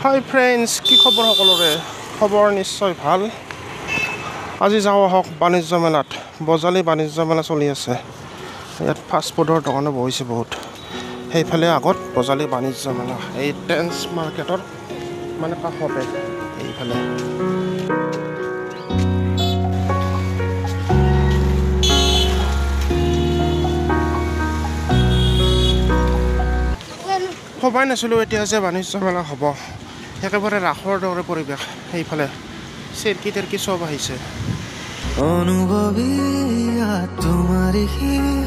হাই friends, কি খবৰ সকলোৰে? খবৰ নিশ্চয় ভাল। আজি যাওঁ আহক বাণিজ্য মেলাত। বজালী বাণিজ্য মেলা চলি আছে। ইয়াত ফাষ্টফুডৰ দোকানো বহিছে বহুত। সেইফালে আগত বজালী বাণিজ্য মেলা, এই টেন্স মাৰ্কেটৰ মানে কাষতে এইফালে। ভবাই নাছিলোঁ এতিয়া যে বাণিজ্য মেলা হ'ব। একেবাৰে ৰাসৰ দৰে পৰিৱেশ। সেইফালে চেৰকি তেৰকি চব আহিছে। অনুভৱী তোমাৰি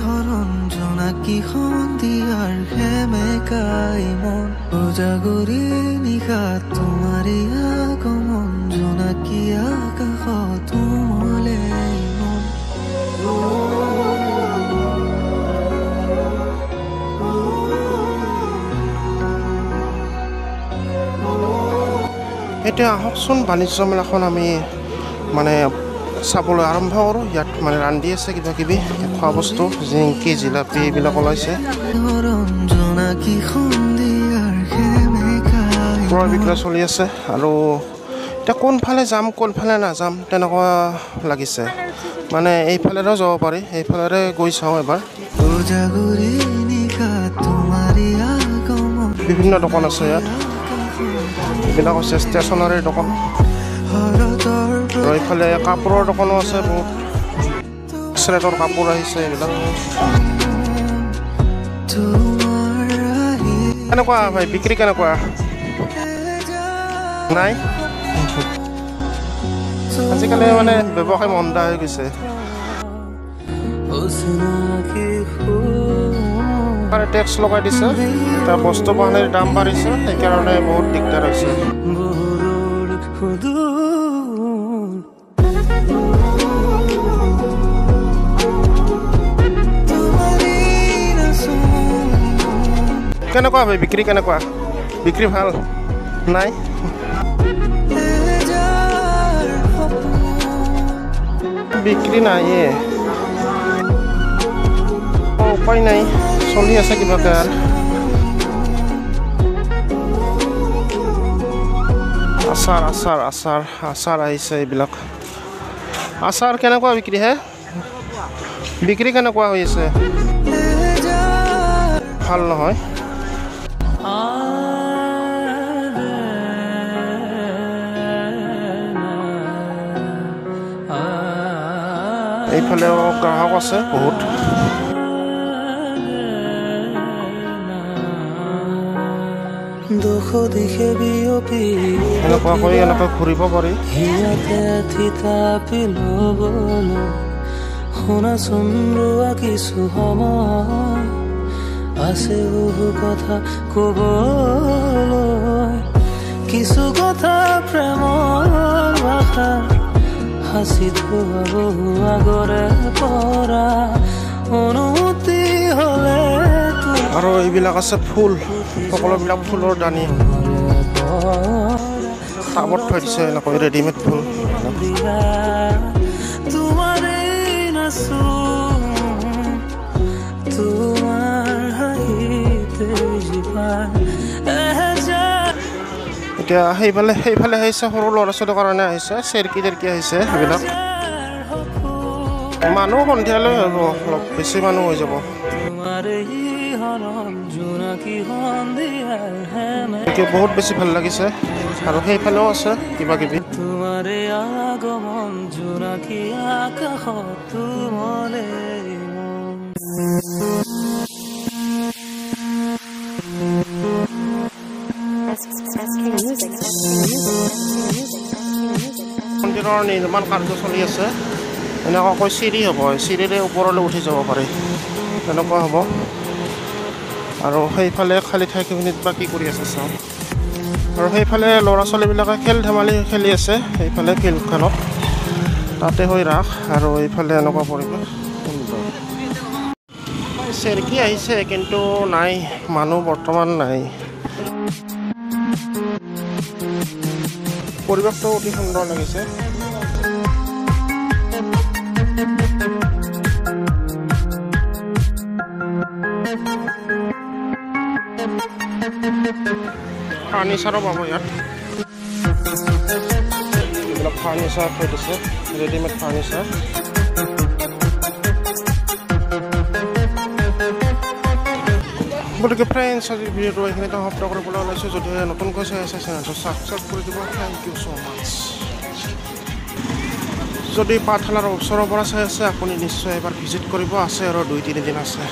হৰণ জোনাকী সন্ধিয়াৰ সেমেকাই মন উজাগৰি নিশা তোমাৰি আগমন জোনাকী আকাশত উমলে মন। এতিয়া আহকচোন বাণিজ্য মেলাখন আমি মানে চাবলৈ আৰম্ভ কৰোঁ। ইয়াত মানে ৰান্ধি আছে কিবা কিবি খোৱা বস্তু, জিংকি জিলাপি এইবিলাক ওলাইছে। ক্ৰয় বিক্ৰয় চলি আছে আৰু এতিয়া কোনফালে যাম কোনফালে নাযাম তেনেকুৱা লাগিছে। মানে এইফালেও যাব পাৰি, এইফালে গৈ চাওঁ এবাৰ। বিভিন্ন দোকান আছে ইয়াত। এইবিলাক হৈছে ষ্টেচনাৰীৰ দোকান আৰু এইফালে কাপোৰৰ দোকানো আছে বহুত। শ্ৰেডৰ কাপোৰ আহিছে এইবিলাক। কেনেকুৱা ভাই বিক্ৰী কেনেকুৱা? নাই আজিকালি মানে ব্যৱসায় মন্দা হৈ গৈছে। টেক্স লগাই দিছে, এতিয়া বস্তু বাহানিৰ দাম বাঢ়িছে, সেইকাৰণে বহুত দিগদাৰ হৈছে। কেনেকুৱা ভাই বিক্ৰী কেনেকুৱা? বিক্ৰী ভাল নাই? বিক্ৰী নাইয়ে, উপায় নাই, চলি আছে কিবাকে। আৰু আচাৰ আচাৰ আচাৰ আচাৰ আহিছে এইবিলাক। আচাৰ কেনেকুৱা বিক্ৰী হে? বিক্ৰী কেনেকুৱা হৈ আছে? ভাল নহয়। এইফালেও গ্ৰাহক আছে বহুত। এনেকুৱাকৈ এনেকৈ ঘূৰিব পাৰি। শুনাচোন ৰোৱা কিছু সময় আছে বহু কথা কবলৈ, কিছু কথা প্ৰেমৰ ভাষা সাঁচি থোৱা বহু আগৰে পৰা অনুমতি হ'লে। আৰু এইবিলাক আছে ফুল, সকলোবিলাক ফুলৰ দানি টাবত থৈ দিছে এনেকৈ ৰেডিমেড ফুল। এতিয়া সেইফালে আহিছে সৰু ল'ৰা ছোৱালীৰ কাৰণে আহিছে, চেৰকি তেৰকি আহিছে সেইবিলাক। মানুহ সন্ধিয়ালৈ হ'ব, অলপ বেছি মানুহ হৈ যাব। বহুত বেছি ভাল লাগিছে। আৰু সেইফালেও আছে কিবা কিবি। মন্দিৰৰ নিৰ্মাণ কাৰ্য চলি আছে। এনেকুৱাকৈ চিৰি হ'ব, চিৰিৰে ওপৰলৈ উঠি যাব পাৰি, তেনেকুৱা হ'ব। আৰু সেইফালে খালী ঠাইখিনিত বা কি কৰি আছে চাওঁ। আৰু সেইফালে ল'ৰা ছোৱালীবিলাকে খেল ধেমালি খেলি আছে সেইফালে ফিল্ডখনত, তাতে হৈ ৰাস। আৰু এইফালে এনেকুৱা পৰিৱেশ সুন্দৰ। চেৰকি আহিছে কিন্তু নাই, মানুহ বৰ্তমান নাই। পৰিৱেশটো অতি সুন্দৰ লাগিছে। ফাৰ্নিচাৰো পাব ইয়াত এইবিলাক ফাৰ্নিচাৰ থৈ দিছে ৰেডিমেড ফাৰ্নিচাৰ গতিকে ফ্ৰেণ্ডছ আজিৰ ভিডিঅ'টো এইখিনিতে সমাপ্ত কৰিবলৈ ওলাইছোঁ যদিহে নতুনকৈ চাই আছে চেনেলটো ছাবস্ক্ৰাইব কৰি দিব থেংক ইউ ছ' মাছ যদি পাঠশালাৰ ওচৰৰ পৰা চাই আছে আপুনি নিশ্চয় এবাৰ ভিজিট কৰিব আছে আৰু 2-3 দিন আছে